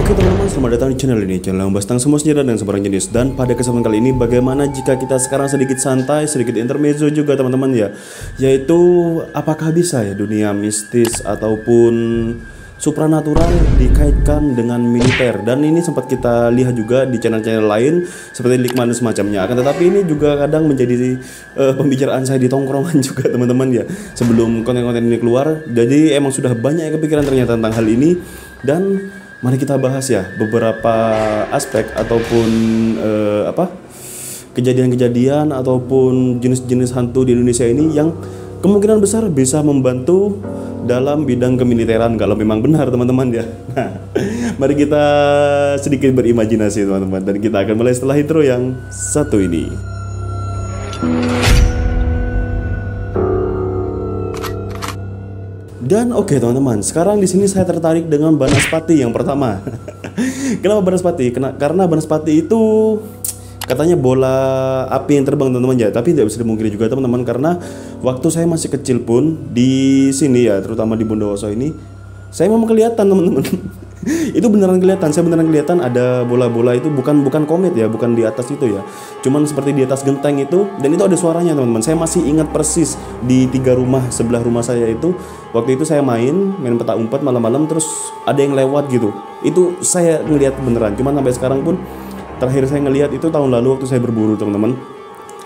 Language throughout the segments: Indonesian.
Oke teman-teman, selamat datang di channel ini, channel yang membahas tentang semua senjata dan sembarang jenis. Dan pada kesempatan kali ini, bagaimana jika kita sekarang sedikit santai, sedikit intermezzo juga teman-teman ya, yaitu apakah bisa ya dunia mistis ataupun supranatural dikaitkan dengan militer. Dan ini sempat kita lihat juga di channel-channel lain seperti Likman dan semacamnya. Akan tetapi ini juga kadang menjadi pembicaraan saya di tongkrongan juga teman-teman ya, sebelum konten-konten ini keluar. Jadi emang sudah banyak yang kepikiran ternyata tentang hal ini. Dan mari kita bahas ya beberapa aspek ataupun kejadian-kejadian ataupun jenis-jenis hantu di Indonesia ini yang kemungkinan besar bisa membantu dalam bidang kemiliteran kalau memang benar teman-teman ya. Nah, mari kita sedikit berimajinasi teman-teman, dan kita akan mulai setelah intro yang satu ini. Dan oke teman-teman, sekarang di sini saya tertarik dengan Banaspati yang pertama. Kenapa Banaspati? Karena Banaspati itu katanya bola api yang terbang teman-teman ya, tapi tidak bisa dimungkiri juga teman-teman, karena waktu saya masih kecil pun di sini ya, terutama di Bondowoso ini, saya memang kelihatan teman-teman. Itu beneran kelihatan, saya beneran kelihatan ada bola-bola itu, bukan komet ya, bukan di atas itu ya, cuman seperti di atas genteng itu, dan itu ada suaranya teman-teman. Saya masih ingat persis di 3 rumah sebelah rumah saya itu, waktu itu saya main petak umpet malam-malam, terus ada yang lewat gitu. Itu saya ngelihat beneran, cuman sampai sekarang pun terakhir saya ngelihat itu tahun lalu waktu saya berburu teman-teman.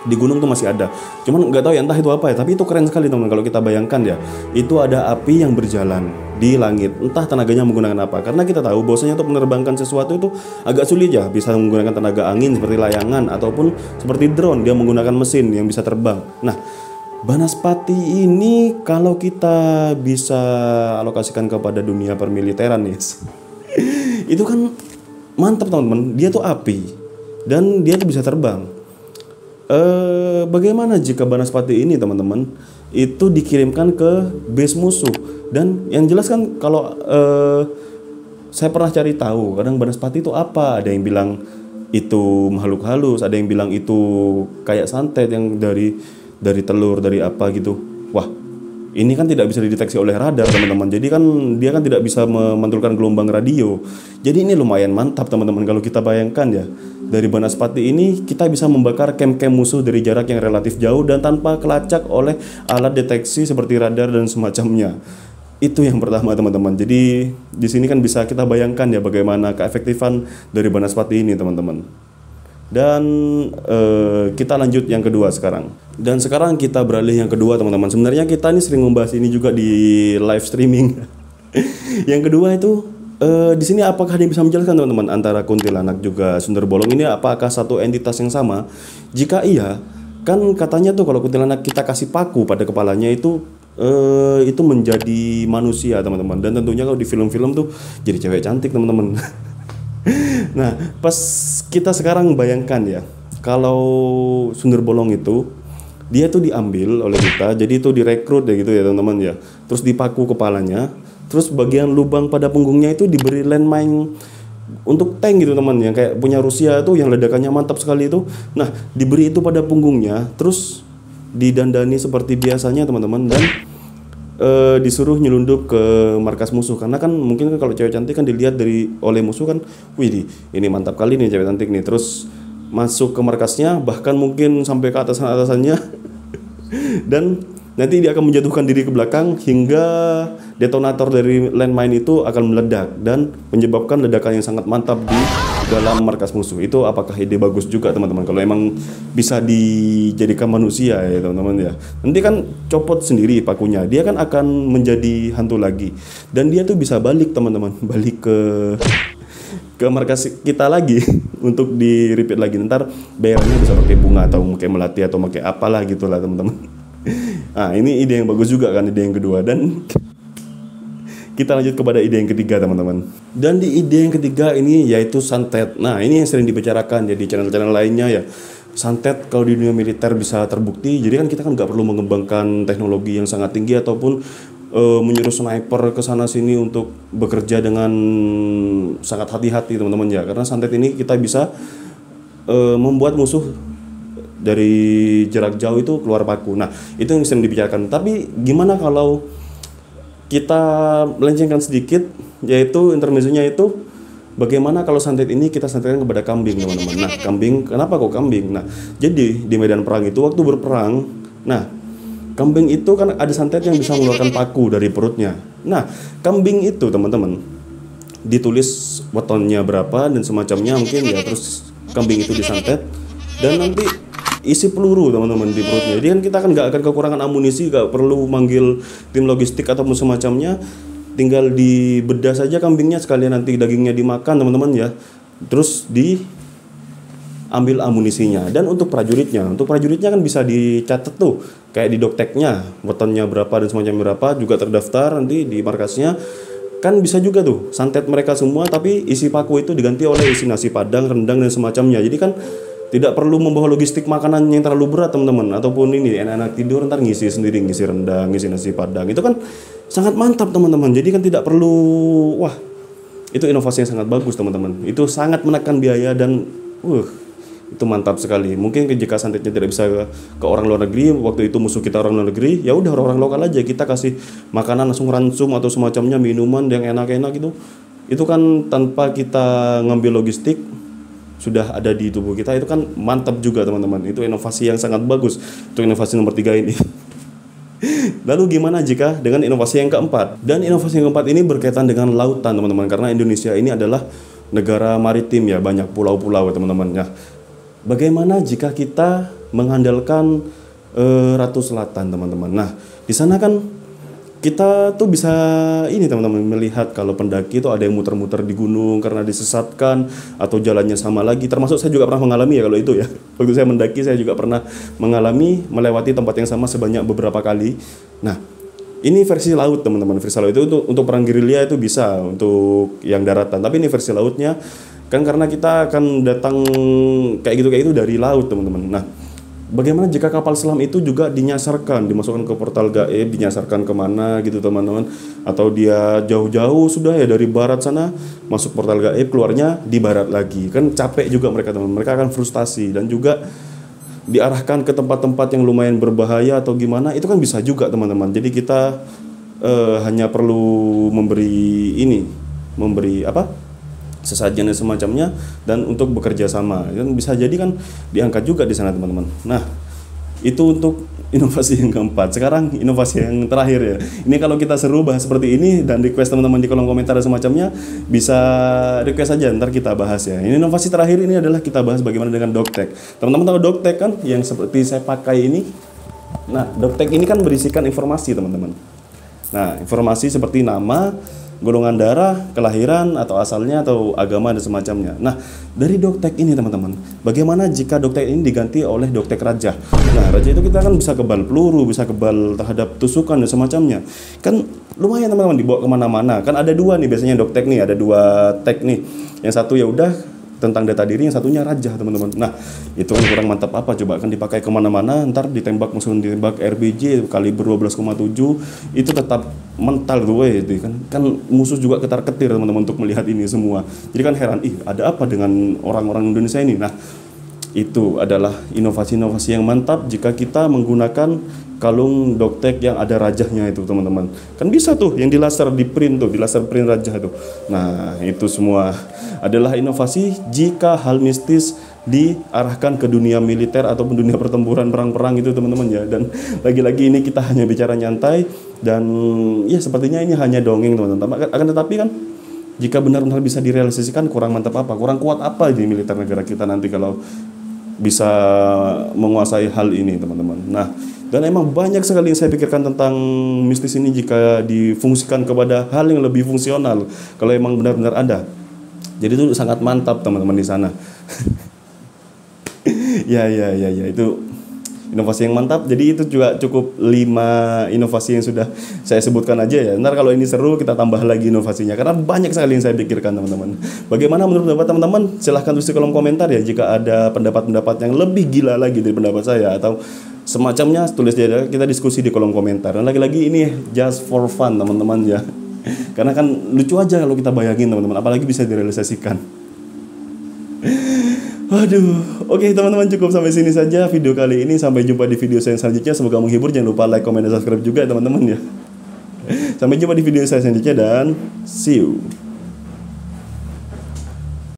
Di gunung tuh masih ada, cuman nggak tahu ya entah itu apa ya, tapi itu keren sekali teman-teman. Kalau kita bayangkan ya, itu ada api yang berjalan di langit, entah tenaganya menggunakan apa, karena kita tahu bahwasanya untuk menerbangkan sesuatu itu agak sulit ya, bisa menggunakan tenaga angin seperti layangan ataupun seperti drone, dia menggunakan mesin yang bisa terbang. Nah, Banaspati ini kalau kita bisa alokasikan kepada dunia permiliteran nih, itu kan mantap teman-teman, dia tuh api dan dia tuh bisa terbang. Bagaimana jika Banaspati ini teman-teman itu dikirimkan ke base musuh? Dan yang jelas kan kalau saya pernah cari tahu, kadang Banaspati itu apa? Ada yang bilang itu makhluk halus, ada yang bilang itu kayak santet yang dari telur, dari apa gitu. Wah, ini kan tidak bisa dideteksi oleh radar teman-teman. Jadi kan dia kan tidak bisa memantulkan gelombang radio. Jadi ini lumayan mantap teman-teman kalau kita bayangkan ya. Dari Banaspati ini kita bisa membakar camp-camp musuh dari jarak yang relatif jauh dan tanpa kelacak oleh alat deteksi seperti radar dan semacamnya. Itu yang pertama teman-teman. Jadi di sini kan bisa kita bayangkan ya bagaimana keefektifan dari Banaspati ini teman-teman. Dan kita lanjut yang kedua sekarang. Dan sekarang kita beralih yang kedua teman-teman. Sebenarnya kita ini sering membahas ini juga di live streaming. Yang kedua itu di sini apakah dia bisa menjelaskan teman-teman antara kuntilanak juga sundel bolong ini apakah satu entitas yang sama? Jika iya, kan katanya tuh kalau kuntilanak kita kasih paku pada kepalanya itu menjadi manusia teman-teman. Dan tentunya kalau di film-film tuh jadi cewek cantik teman-teman. Nah, pas kita sekarang bayangkan ya, kalau sundel bolong itu dia tuh diambil oleh kita, jadi itu direkrut ya gitu ya teman-teman ya. Terus dipaku kepalanya, terus bagian lubang pada punggungnya itu diberi landmine untuk tank gitu teman, yang kayak punya Rusia tuh yang ledakannya mantap sekali itu. Nah, diberi itu pada punggungnya, terus didandani seperti biasanya teman-teman, dan disuruh nyelundup ke markas musuh, karena kan mungkin kan kalau cewek cantik kan dilihat oleh musuh kan, wih ini mantap kali nih cewek cantik nih, terus masuk ke markasnya, bahkan mungkin sampai ke atasannya dan nanti dia akan menjatuhkan diri ke belakang hingga detonator dari landmine itu akan meledak dan menyebabkan ledakan yang sangat mantap di dalam markas musuh. Itu apakah ide bagus juga teman-teman kalau emang bisa dijadikan manusia ya teman-teman ya. Nanti kan copot sendiri pakunya, dia kan akan menjadi hantu lagi, dan dia tuh bisa balik teman-teman, balik ke markas kita lagi untuk di repeat lagi. Ntar bayarnya bisa pakai bunga atau pakai melati atau pakai apalah gitulah teman-teman. Nah, ini ide yang bagus juga kan, ide yang kedua. Dan kita lanjut kepada ide yang ketiga teman-teman. Dan di ide yang ketiga ini yaitu santet. Nah, ini yang sering dibicarakan ya di channel-channel lainnya ya. Santet kalau di dunia militer bisa terbukti. Jadi kan kita kan nggak perlu mengembangkan teknologi yang sangat tinggi ataupun menyuruh sniper ke sana sini untuk bekerja dengan sangat hati-hati teman-teman ya. Karena santet ini kita bisa membuat musuh dari jarak jauh itu keluar paku. Nah, itu yang sering dibicarakan. Tapi gimana kalau kita melencengkan sedikit, yaitu intermezzonya itu bagaimana kalau santet ini kita santetkan kepada kambing, teman-teman. Nah, kambing, kenapa kok kambing? Nah, jadi di medan perang itu waktu berperang, nah, kambing itu kan ada santet yang bisa mengeluarkan paku dari perutnya. Nah, kambing itu, teman-teman, ditulis wetonnya berapa dan semacamnya mungkin ya, terus kambing itu disantet dan nanti isi peluru, teman-teman, di perutnya. Jadi kan kita kan nggak akan kekurangan amunisi, nggak perlu manggil tim logistik ataupun semacamnya, tinggal dibedah saja kambingnya, sekalian nanti dagingnya dimakan, teman-teman ya, terus diambil amunisinya. Dan untuk prajuritnya kan bisa dicatat tuh kayak di dokteknya, wetonnya berapa dan semacamnya berapa, juga terdaftar nanti di markasnya. Kan bisa juga tuh santet mereka semua, tapi isi paku itu diganti oleh isi nasi padang, rendang dan semacamnya. Jadi kan tidak perlu membawa logistik makanan yang terlalu berat, teman-teman, ataupun ini enak-enak tidur ntar ngisi sendiri, ngisi rendang, ngisi nasi padang. Itu kan sangat mantap, teman-teman. Jadi kan tidak perlu, wah, itu inovasi yang sangat bagus, teman-teman. Itu sangat menekan biaya dan itu mantap sekali. Mungkin jika santetnya tidak bisa ke orang luar negeri, waktu itu musuh kita orang luar negeri, ya udah orang lokal aja kita kasih makanan langsung ransum atau semacamnya, minuman yang enak-enak itu. Itu kan tanpa kita ngambil logistik, sudah ada di tubuh kita. Itu kan mantap juga, teman-teman. Itu inovasi yang sangat bagus. Itu inovasi nomor 3 ini. Lalu gimana jika dengan inovasi yang keempat? Dan inovasi yang keempat ini berkaitan dengan lautan, teman-teman, karena Indonesia ini adalah negara maritim ya, banyak pulau-pulau, teman-teman ya. Bagaimana jika kita mengandalkan Ratu Selatan, teman-teman? Nah, di sana kan kita tuh bisa ini, teman-teman, melihat kalau pendaki itu ada yang muter-muter di gunung karena disesatkan atau jalannya sama lagi. Termasuk saya juga pernah mengalami ya kalau itu ya. Waktu saya mendaki saya juga pernah mengalami melewati tempat yang sama sebanyak beberapa kali. Nah, ini versi laut, teman-teman. Versi laut itu untuk perang gerilya itu bisa, untuk yang daratan. Tapi ini versi lautnya kan karena kita akan datang kayak gitu dari laut, teman-teman. Nah, bagaimana jika kapal selam itu juga dinyasarkan, dimasukkan ke portal gaib, dinyasarkan kemana gitu, teman-teman? Atau dia jauh-jauh sudah ya dari barat sana masuk portal gaib, keluarnya di barat lagi. Kan capek juga mereka, teman-teman. Mereka akan frustasi dan juga diarahkan ke tempat-tempat yang lumayan berbahaya atau gimana. Itu kan bisa juga, teman-teman. Jadi kita hanya perlu memberi sesajen dan semacamnya, dan untuk bekerja sama. Dan bisa jadi kan diangkat juga di sana, teman-teman. Nah, itu untuk inovasi yang keempat. Sekarang inovasi yang terakhir ya. Ini kalau kita seru bahas seperti ini dan request teman-teman di kolom komentar dan semacamnya, bisa request aja, ntar kita bahas ya. Ini inovasi terakhir ini adalah kita bahas bagaimana dengan Doktek. Teman-teman tahu Doktek kan, yang seperti saya pakai ini. Nah, Doktek ini kan berisikan informasi, teman-teman. Nah, informasi seperti nama, golongan darah, kelahiran atau asalnya atau agama dan semacamnya. Nah, dari Doktek ini, teman-teman, bagaimana jika Doktek ini diganti oleh Doktek Raja? Nah, Raja itu kita kan bisa kebal peluru, bisa kebal terhadap tusukan dan semacamnya. Kan lumayan, teman-teman, dibawa kemana-mana. Kan ada 2 nih biasanya Doktek nih, ada 2 tag nih. Yang satu ya udah tentang data diri, yang satunya raja, teman-teman. Nah, itu kan kurang mantap apa coba, kan dipakai kemana-mana, ntar ditembak musuh, ditembak RBJ kaliber 12,7, itu tetap mental gue itu kan musuh juga ketar-ketir, teman-teman, untuk melihat ini semua. Jadi kan heran, ada apa dengan orang-orang Indonesia ini? Nah, itu adalah inovasi-inovasi yang mantap jika kita menggunakan kalung Doktek yang ada rajahnya itu, teman-teman. Kan bisa tuh yang di laser, di print tuh, di laser print raja tuh. Nah, itu semua adalah inovasi jika hal mistis diarahkan ke dunia militer ataupun dunia pertempuran, perang-perang itu, teman-teman ya. Dan lagi-lagi ini kita hanya bicara nyantai dan ya sepertinya ini hanya dongeng, teman-teman. Akan tetapi kan jika benar-benar bisa direalisasikan, kurang mantap apa, kurang kuat apa di militer negara kita nanti kalau bisa menguasai hal ini, teman-teman. Nah, dan emang banyak sekali yang saya pikirkan tentang mistis ini jika difungsikan kepada hal yang lebih fungsional, kalau emang benar-benar ada. Jadi itu sangat mantap, teman-teman, di sana. ya itu inovasi yang mantap. Jadi itu juga cukup 5 inovasi yang sudah saya sebutkan aja ya. Ntar kalau ini seru kita tambah lagi inovasinya, karena banyak sekali yang saya pikirkan, teman-teman. Bagaimana menurut pendapat teman-teman? Silahkan tulis di kolom komentar ya jika ada pendapat-pendapat yang lebih gila lagi dari pendapat saya atau semacamnya, tulis aja, kita diskusi di kolom komentar. Dan lagi-lagi ini just for fun, teman-teman ya. Karena kan lucu aja kalau kita bayangin, teman-teman, apalagi bisa direalisasikan. Waduh, oke, teman-teman, cukup sampai sini saja video kali ini. Sampai jumpa di video saya selanjutnya. Semoga menghibur. Jangan lupa like, comment, dan subscribe juga, teman-teman ya. Sampai jumpa di video saya selanjutnya dan see you.